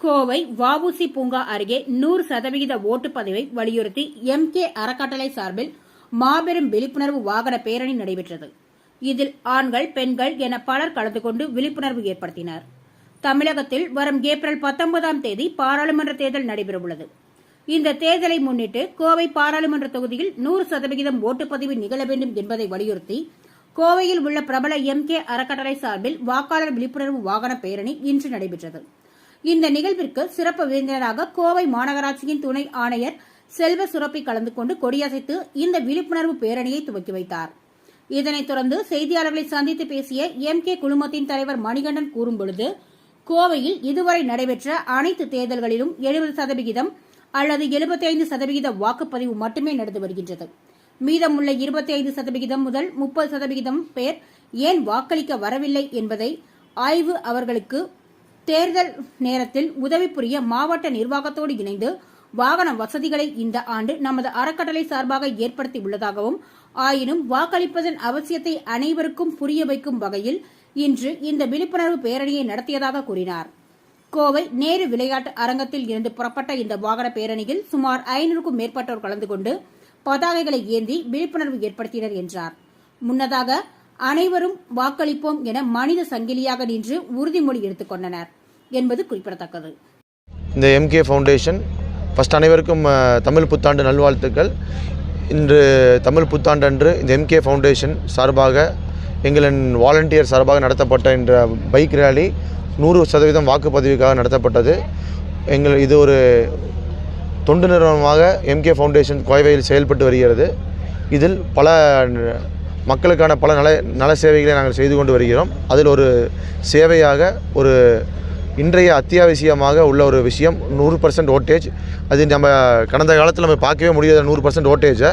கோவை வ.உ.சி. பூங்கா அருகே 100% ஓட்டுப்பதிவை வலியுறுத்தி MK அறக்கட்டளை சார்பில் மாபெரும் விழிப்புணர்வு வாகன பேரணி நடைபெற்றது. இதில் ஆண்கள், பெண்கள் என பலர் கலந்து கொண்டு விழிப்புணர்வு ஏற்படுத்தினர். தமிழகத்தில் வரும் ஏப்ரல் 19ஆம் தேதி பாராளுமன்ற தேர்தல் நடைபெறவுள்ளது. இந்த தேர்தலை முன்னிட்டு கோவை பாராளுமன்ற தொகுதியில் 100% ஓட்டுப்பதிவு நிகழ வேண்டும் என்பதை வலியுறுத்தி கோவையில் உள்ள பிரபல MK அறக்கட்டளை சார்பில் வாக்காளர் விழிப்புணர்வு வாகன பேரணி இன்று நடைபெற்றது. இந்த நிகழ்விற்கு சிறப்பு விருந்தினராக கோவை மாநகராட்சியின் துணை ஆணையர் செல்வ சுரப்பி கலந்து கொண்டு கொடியசைத்து இந்த விழிப்புணர்வு பேரணியை துவக்கி வைத்தார். இதனைத் தொடர்ந்து செய்தியாளர்களை சந்தித்து பேசிய MK குழுமத்தின் தலைவர் மணிகண்டன் கூறும்பொழுது, கோவையில் இதுவரை நடைபெற்ற அனைத்து தேர்தல்களிலும் 70% அல்லது 75% வாக்குப்பதிவு மட்டுமே நடந்து வருகின்றது. மீதமுள்ள 25% முதல் 30% பேர் ஏன் வாக்களிக்க வரவில்லை என்பதை ஆய்வு அவர்களுக்கு தேர்தல் நேரத்தில் உதவி புரிய மாவட்ட நிர்வாகத்தோடு இணைந்து வாகன வசதிகளை இந்த ஆண்டு நமது அறக்கட்டளை சார்பாக ஏற்படுத்தி உள்ளதாகவும், ஆயினும் வாக்களிப்பதன் அவசியத்தை அனைவருக்கும் புரிய வைக்கும் வகையில் இன்று இந்த விழிப்புணர்வு பேரணியை நடத்தியதாக கூறினார். கோவை நேரு விளையாட்டு அரங்கத்தில் இருந்து புறப்பட்ட இந்த வாகன பேரணியில் சுமார் 500க்கும் மேற்பட்டோர் கலந்து கொண்டு பதாகைகளை ஏந்தி விழிப்புணர்வு ஏற்படுத்தினர் என்றார். முன்னதாக அனைவரும் வாக்களிப்போம் என மனித சங்கிலியாக நின்று உறுதிமொழி எடுத்துக் கொண்டனர் என்பது குறிப்பிடத்தக்கது. இந்த MK ஃபவுண்டேஷன் ஃபர்ஸ்ட் அனைவருக்கும் தமிழ் புத்தாண்டு நல்வாழ்த்துக்கள். இன்று தமிழ் புத்தாண்டு அன்று இந்த MK ஃபவுண்டேஷன் சார்பாக எங்களின் வாலண்டியர் சார்பாக நடத்தப்பட்ட இந்த பைக் ரேலி 100% வாக்குப்பதிவுக்காக நடத்தப்பட்டது. இது ஒரு தொண்டு நிறுவனமாக MK ஃபவுண்டேஷன் கோவையில் செயல்பட்டு வருகிறது. இதில் பல மக்களுக்கான பல நல சேவைகளை நாங்கள் செய்து கொண்டு வருகிறோம். அதில் ஒரு சேவையாக ஒரு இன்றைய அத்தியாவசியமாக உள்ள ஒரு விஷயம் 100% ஓட்டேஜ். அது நம்ம கடந்த காலத்தில் நம்ம பார்க்கவே முடியாத 100% ஓட்டேஜை.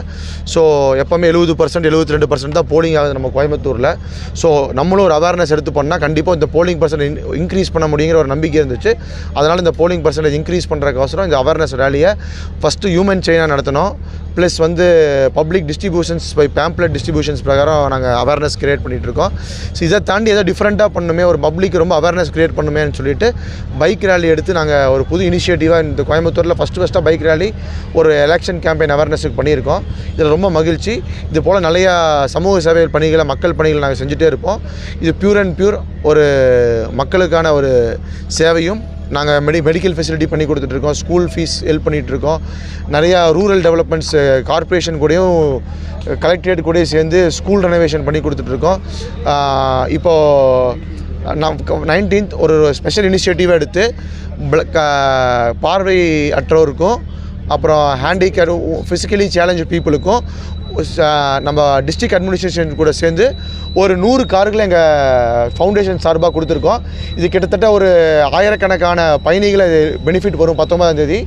ஸோ எப்போவுமே 70% 72% தான் போலிங் ஆகுது நம்ம கோயம்புத்தூரில். ஸோ நம்மளும் ஒரு அவேர்னஸ் எடுத்து பண்ணால் கண்டிப்பாக இந்த போலிங் பர்சன்ட் இன்க்ரீஸ் பண்ண முடியுங்கிற ஒரு நம்பிக்கை இருந்துச்சு. அதனால் இந்த போலிங் பர்சன்டேஜ் இன்க்ரீஸ் பண்ணுறதுக்கோசரம் இந்த அவேர்னஸ் ரேலியை ஃபஸ்ட்டு ஹியூமன் செயினாக நடத்தினோம். Plus public distributions by pamphlet distributions பிரகாரம் நாங்கள் அவேர்னஸ் க்ரியேட் பண்ணிகிட்ருக்கோம். ஸோ இதை தாண்டி ஏதோ டிஃப்ரெண்ட்டாக பண்ணுமே, ஒரு பப்ளிக் ரொம்ப அவேர்னஸ் க்ரியேட் பண்ணுமேன்னு சொல்லிட்டு பைக் ரேலி எடுத்து நாங்கள் ஒரு புது இனிஷியேட்டிவாக இந்த கோயம்புத்தூரில் ஃபஸ்ட்டாக பைக் ரேலி ஒரு எலெக்ஷன் கேம்பெயின் அவேர்னஸுக்கு பண்ணியிருக்கோம். இதில் ரொம்ப மகிழ்ச்சி. இது போல் நிறையா சமூக சேவை பணிகளை, மக்கள் பணிகளை நாங்கள் செஞ்சுட்டே இருப்போம். இது பியூர் அண்ட் பியூர் ஒரு மக்களுக்கான ஒரு சேவையும். நாங்கள் மெடிக்கல் ஃபெசிலிட்டி பண்ணி கொடுத்துட்ருக்கோம், ஸ்கூல் ஃபீஸ் ஹெல்ப் பண்ணிகிட்ருக்கோம். நிறையா ரூரல் டெவலப்மெண்ட்ஸ் கார்ப்பரேஷன் கூடயும் கலெக்டரேட் கூடயும் சேர்ந்து ஸ்கூல் ரெனோவேஷன் பண்ணி கொடுத்துட்ருக்கோம். இப்போது 19th ஒரு ஸ்பெஷல் இனிஷியேட்டிவ் எடுத்து பார்வை அற்றோருக்கும் அப்புறம் ஹேண்டிகேப் ஃபிசிக்கலி சேலஞ்சு பீப்புளுக்கும் நம்ம டிஸ்ட்ரிக்ட் அட்மினிஸ்ட்ரேஷன் கூட சேர்ந்து ஒரு 100 கார்களை எங்கள் ஃபவுண்டேஷன் சார்பாக கொடுத்துருக்கோம். இது கிட்டத்தட்ட ஒரு ஆயிரக்கணக்கான பயணிகளை பெனிஃபிட் வரும் 19ஆம் தேதி.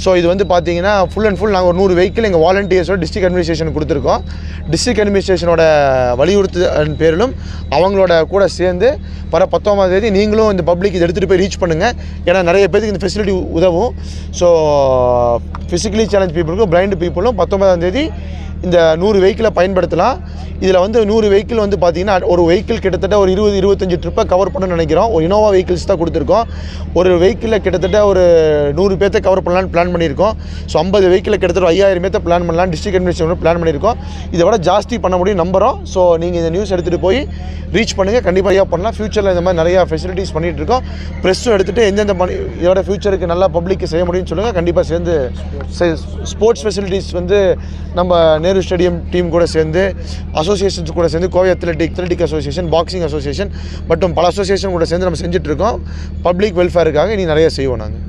ஸோ இது பார்த்தீங்கன்னா ஃபுல் அண்ட் ஃபுல் நாங்கள் ஒரு 100 வெஹிக்கிள் எங்கள் வாலண்டியர்ஸோட டிஸ்ட்ரிக்ட் அட்மினிஸ்ட்ரேஷன் கொடுத்துருக்கோம். டிஸ்ட்ரிக்ட் அட்மினிஸ்ட்ரேஷனோட வலியுறுத்தல் பேரிலும் அவங்களோட கூட சேர்ந்து வர 19ஆம் தேதி நீங்களும் இந்த பப்ளிக் இதை எடுத்துகிட்டு போய் ரீச் பண்ணுங்கள். ஏன்னா நிறைய பேருக்கு இந்த ஃபெசிலிட்டி உதவும். ஸோ ஃபிசிக்கலி சேலஞ்ச் பீப்புளுக்கும் பிளைண்ட் பீப்புளும் 19ஆம் தேதி இந்த 100 வெஹிக்கிளை பயன்படுத்தலாம். இதில் 100 வெஹிக்கிள் பார்த்தீங்கன்னா ஒரு வெஹிக்கிள் கிட்டத்தட்ட ஒரு 20-25 ட்ரிப்பை கவர் பண்ணணும்னு நினைக்கிறோம். ஒரு இனோவா வெஹிக்கிள்ஸ் தான் கொடுத்துருக்கோம். ஒரு வெஹிக்கிளில் கிட்டத்தட்ட ஒரு 100 பேர்த்தை கவர் பண்ணலான்னு பிளான் பண்ணியிருக்கோம். ஸோ 50 வெஹிக்கிளில் கிட்டத்தட்ட 5000 பேர்த்தை பிளான் பண்ணலாம் டிஸ்ட்ரிக்ட் அட்மினிஸ்ட்ரேஷன் பிளான் பண்ணியிருக்கோம். இதை விட ஜாஸ்தி பண்ண முடியும் நம்புகிறோம். ஸோ நீங்கள் இந்த நியூஸ் எடுத்துகிட்டு போய் ரீச் பண்ணுங்கள், கண்டிப்பாக பண்ணலாம். ஃபியூச்சரில் இந்த மாதிரி நிறையா ஃபெசிலிட்டிஸ் பண்ணிகிட்டு இருக்கோம். ப்ரெஸ்ஸும் எடுத்துகிட்டு எந்தெந்த இதோட ஃபியூச்சருக்கு நல்லா பப்ளிக்கு செய்ய முடியும்னு சொல்லுங்கள். கண்டிப்பாக சேர்ந்து ஸ்போர்ட்ஸ் ஃபெசிலிட்டிஸ் நம்ம நேரு ஸ்டேடியம் டீம் கூட சேர்ந்து அசோசியேஷன்ஸ் கூட சேர்ந்து Kovai athletic association, boxing association மற்றும் பல அசோசியேஷன் கூட சேர்ந்து நம்ம செஞ்சுட்ருக்கோம். பப்ளிக் வெல்ஃபேருக்காக இனி நிறைய செய்வோம் நாங்கள்.